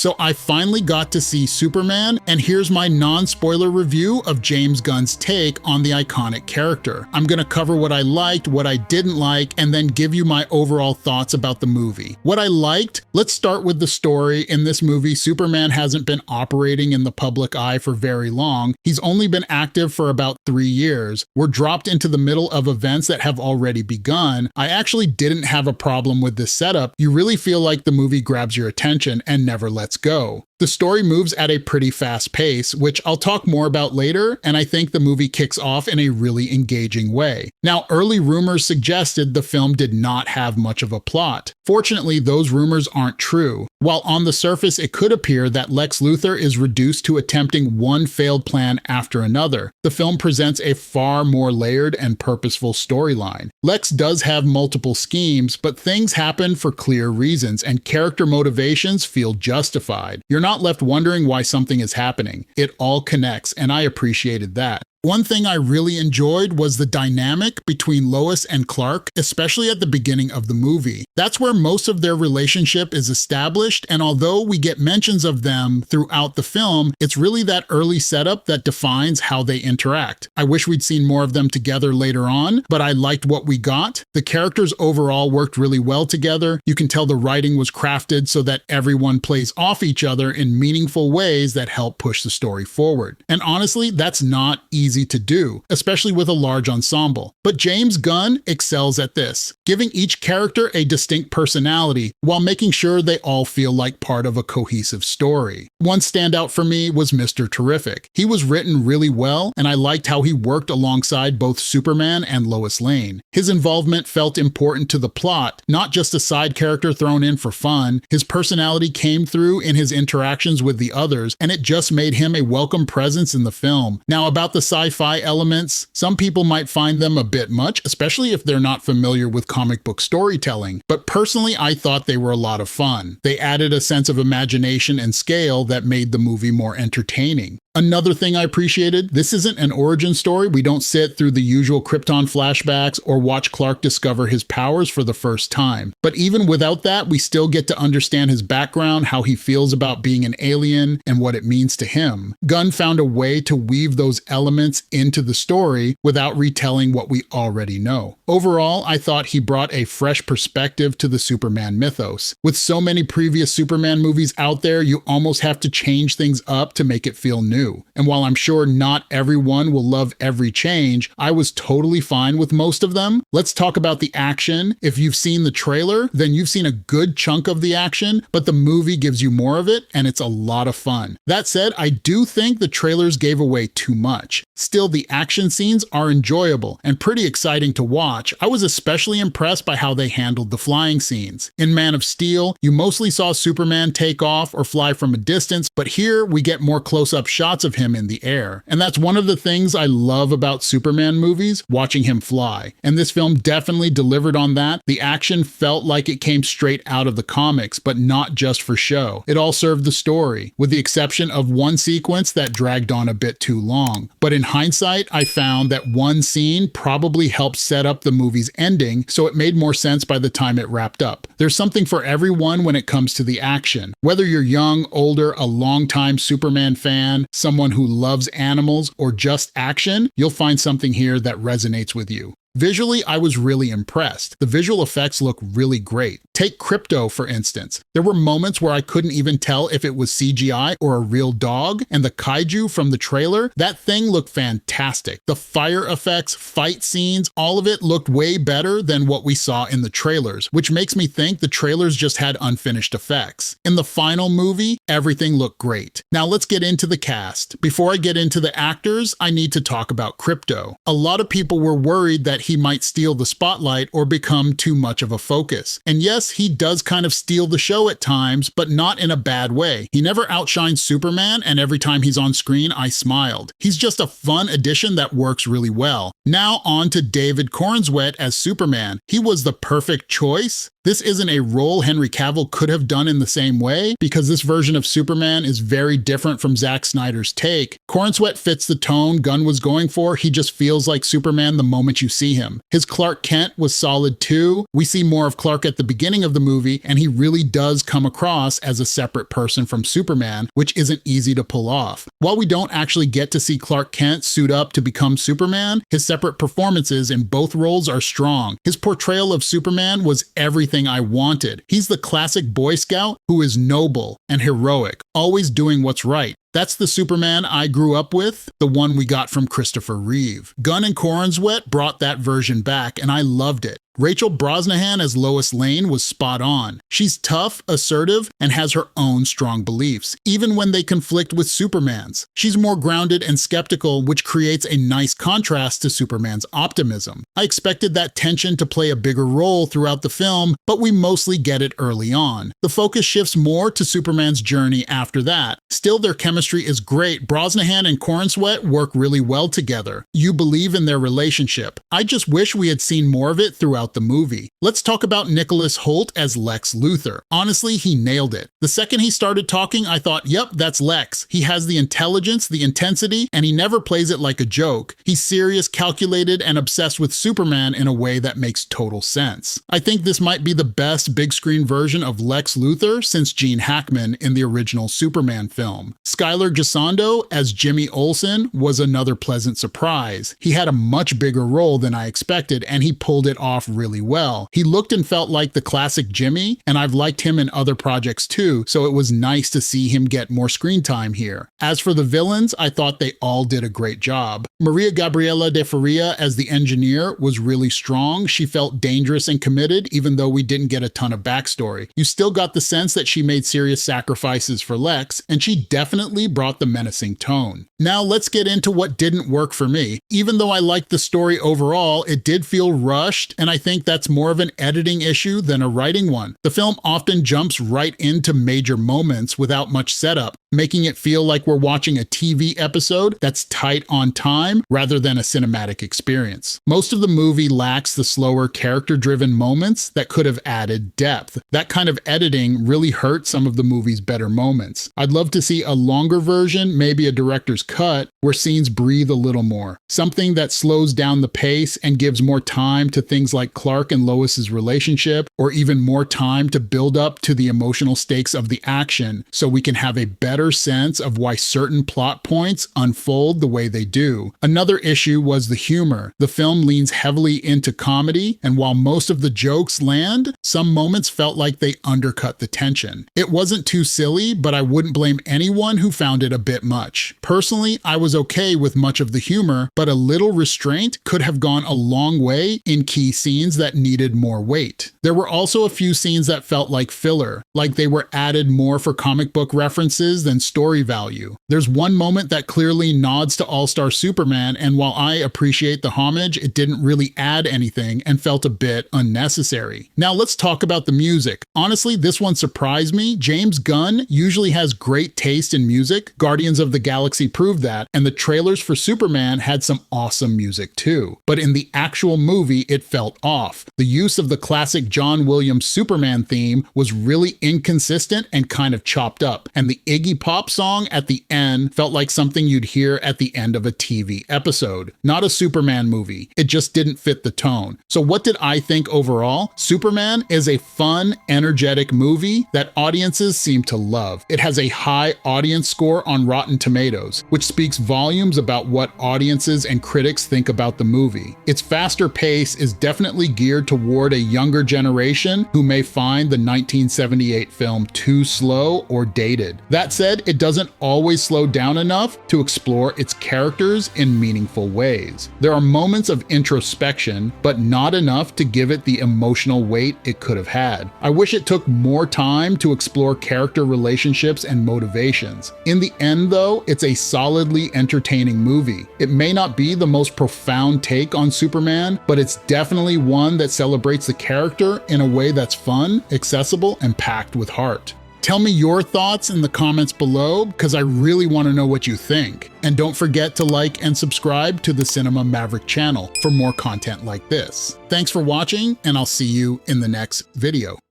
So I finally got to see Superman, and here's my non-spoiler review of James Gunn's take on the iconic character. I'm gonna cover what I liked, what I didn't like, and then give you my overall thoughts about the movie. What I liked, let's start with the story. In this movie, Superman hasn't been operating in the public eye for very long. He's only been active for about 3 years. We're dropped into the middle of events that have already begun. I actually didn't have a problem with this setup. You really feel like the movie grabs your attention and never lets go. The story moves at a pretty fast pace, which I'll talk more about later, and I think the movie kicks off in a really engaging way. Now, early rumors suggested the film did not have much of a plot. Fortunately, those rumors aren't true. While on the surface it could appear that Lex Luthor is reduced to attempting one failed plan after another, the film presents a far more layered and purposeful storyline. Lex does have multiple schemes, but things happen for clear reasons, and character motivations feel justified. You're not left wondering why something is happening. It all connects, and I appreciated that. One thing I really enjoyed was the dynamic between Lois and Clark, especially at the beginning of the movie. That's where most of their relationship is established, and although we get mentions of them throughout the film, it's really that early setup that defines how they interact. I wish we'd seen more of them together later on, but I liked what we got. The characters overall worked really well together. You can tell the writing was crafted so that everyone plays off each other in meaningful ways that help push the story forward. And honestly, that's not easy to do, especially with a large ensemble. But James Gunn excels at this, giving each character a distinct personality while making sure they all feel like part of a cohesive story. One standout for me was Mr. Terrific. He was written really well, and I liked how he worked alongside both Superman and Lois Lane. His involvement felt important to the plot, not just a side character thrown in for fun. His personality came through in his interactions with the others, and it just made him a welcome presence in the film. Now, about the sci-fi elements, some people might find them a bit much, especially if they're not familiar with comic book storytelling, but personally I thought they were a lot of fun. They added a sense of imagination and scale that made the movie more entertaining. Another thing I appreciated, this isn't an origin story. We don't sit through the usual Krypton flashbacks or watch Clark discover his powers for the first time. But even without that, we still get to understand his background, how he feels about being an alien, and what it means to him. Gunn found a way to weave those elements into the story without retelling what we already know. Overall, I thought he brought a fresh perspective to the Superman mythos. With so many previous Superman movies out there, you almost have to change things up to make it feel new. And while I'm sure not everyone will love every change, I was totally fine with most of them. Let's talk about the action. If you've seen the trailer, then you've seen a good chunk of the action, but the movie gives you more of it, and it's a lot of fun. That said, I do think the trailers gave away too much. Still, the action scenes are enjoyable and pretty exciting to watch. I was especially impressed by how they handled the flying scenes. In Man of Steel, you mostly saw Superman take off or fly from a distance, but here we get more close-up shots of him in the air. And that's one of the things I love about Superman movies, watching him fly. And this film definitely delivered on that. The action felt like it came straight out of the comics, but not just for show. It all served the story, with the exception of one sequence that dragged on a bit too long. But in hindsight, I found that one scene probably helped set up the movie's ending, so it made more sense by the time it wrapped up. There's something for everyone when it comes to the action. Whether you're young, older, a longtime Superman fan, someone who loves animals, or just action, you'll find something here that resonates with you. Visually, I was really impressed. The visual effects look really great. Take Krypto, for instance. There were moments where I couldn't even tell if it was CGI or a real dog, and the kaiju from the trailer, that thing looked fantastic. The fire effects, fight scenes, all of it looked way better than what we saw in the trailers, which makes me think the trailers just had unfinished effects. In the final movie, everything looked great. Now let's get into the cast. Before I get into the actors, I need to talk about Krypto. A lot of people were worried that he might steal the spotlight or become too much of a focus. And yes, he does kind of steal the show at times, but not in a bad way. He never outshines Superman, and every time he's on screen, I smiled. He's just a fun addition that works really well. Now on to David Corenswet as Superman. He was the perfect choice. This isn't a role Henry Cavill could have done in the same way, because this version of Superman is very different from Zack Snyder's take. Corenswet fits the tone Gunn was going for. He just feels like Superman the moment you see see him. His Clark Kent was solid too. We see more of Clark at the beginning of the movie, and he really does come across as a separate person from Superman, which isn't easy to pull off. While we don't actually get to see Clark Kent suit up to become Superman, his separate performances in both roles are strong. His portrayal of Superman was everything I wanted. He's the classic Boy Scout who is noble and heroic, always doing what's right. That's the Superman I grew up with, the one we got from Christopher Reeve. Gunn and Corenswet brought that version back, and I loved it. Rachel Brosnahan as Lois Lane was spot on. She's tough, assertive, and has her own strong beliefs, even when they conflict with Superman's. She's more grounded and skeptical, which creates a nice contrast to Superman's optimism. I expected that tension to play a bigger role throughout the film, but we mostly get it early on. The focus shifts more to Superman's journey after that. Still, their chemistry is great. Brosnahan and Corenswet work really well together. You believe in their relationship. I just wish we had seen more of it throughout the movie. Let's talk about Nicholas Hoult as Lex Luthor. Honestly, he nailed it. The second he started talking, I thought, yep, that's Lex. He has the intelligence, the intensity, and he never plays it like a joke. He's serious, calculated, and obsessed with Superman in a way that makes total sense. I think this might be the best big screen version of Lex Luthor since Gene Hackman in the original Superman film. Skylar Gisondo as Jimmy Olsen was another pleasant surprise. He had a much bigger role than I expected, and he pulled it off really well. He looked and felt like the classic Jimmy, and I've liked him in other projects too, so it was nice to see him get more screen time here. As for the villains, I thought they all did a great job. Maria Gabriela de Faria as the engineer was really strong. She felt dangerous and committed, even though we didn't get a ton of backstory. You still got the sense that she made serious sacrifices for Lex, and she definitely brought the menacing tone. Now let's get into what didn't work for me. Even though I liked the story overall, it did feel rushed, and I think that's more of an editing issue than a writing one. The film often jumps right into major moments without much setup, making it feel like we're watching a TV episode that's tight on time rather than a cinematic experience. Most of the movie lacks the slower character-driven moments that could have added depth. That kind of editing really hurt some of the movie's better moments. I'd love to see a longer version, maybe a director's cut, where scenes breathe a little more. Something that slows down the pace and gives more time to things like Clark and Lois's relationship, or even more time to build up to the emotional stakes of the action so we can have a better sense of why certain plot points unfold the way they do. Another issue was the humor. The film leans heavily into comedy, and while most of the jokes land, some moments felt like they undercut the tension. It wasn't too silly, but I wouldn't blame anyone who found it a bit much. Personally, I was okay with much of the humor, but a little restraint could have gone a long way in key scenes that needed more weight. There were also a few scenes that felt like filler, like they were added more for comic book references than story value. There's one moment that clearly nods to All-Star Superman, and while I appreciate the homage, it didn't really add anything and felt a bit unnecessary. Now let's talk about the music. Honestly, this one surprised me. James Gunn usually has great taste in music. Guardians of the Galaxy proved that, and the trailers for Superman had some awesome music too. But in the actual movie, it felt off. The use of the classic John Williams Superman theme was really inconsistent and kind of chopped up, and the Iggy Pop song at the end felt like something you'd hear at the end of a TV episode, not a Superman movie. It just didn't fit the tone. So what did I think overall? Superman is a fun, energetic movie that audiences seem to love. It has a high audience score on Rotten Tomatoes, which speaks volumes about what audiences and critics think about the movie. Its faster pace is definitely geared toward a younger generation who may find the 1978 film too slow or dated. That said, it doesn't always slow down enough to explore its characters in meaningful ways. There are moments of introspection, but not enough to give it the emotional weight it could have had. I wish it took more time to explore character relationships and motivations. In the end though, it's a solidly entertaining movie. It may not be the most profound take on Superman, but it's definitely one that celebrates the character in a way that's fun, accessible, and packed with heart. Tell me your thoughts in the comments below, because I really want to know what you think. And don't forget to like and subscribe to the Cinema Maverick channel for more content like this. Thanks for watching, and I'll see you in the next video.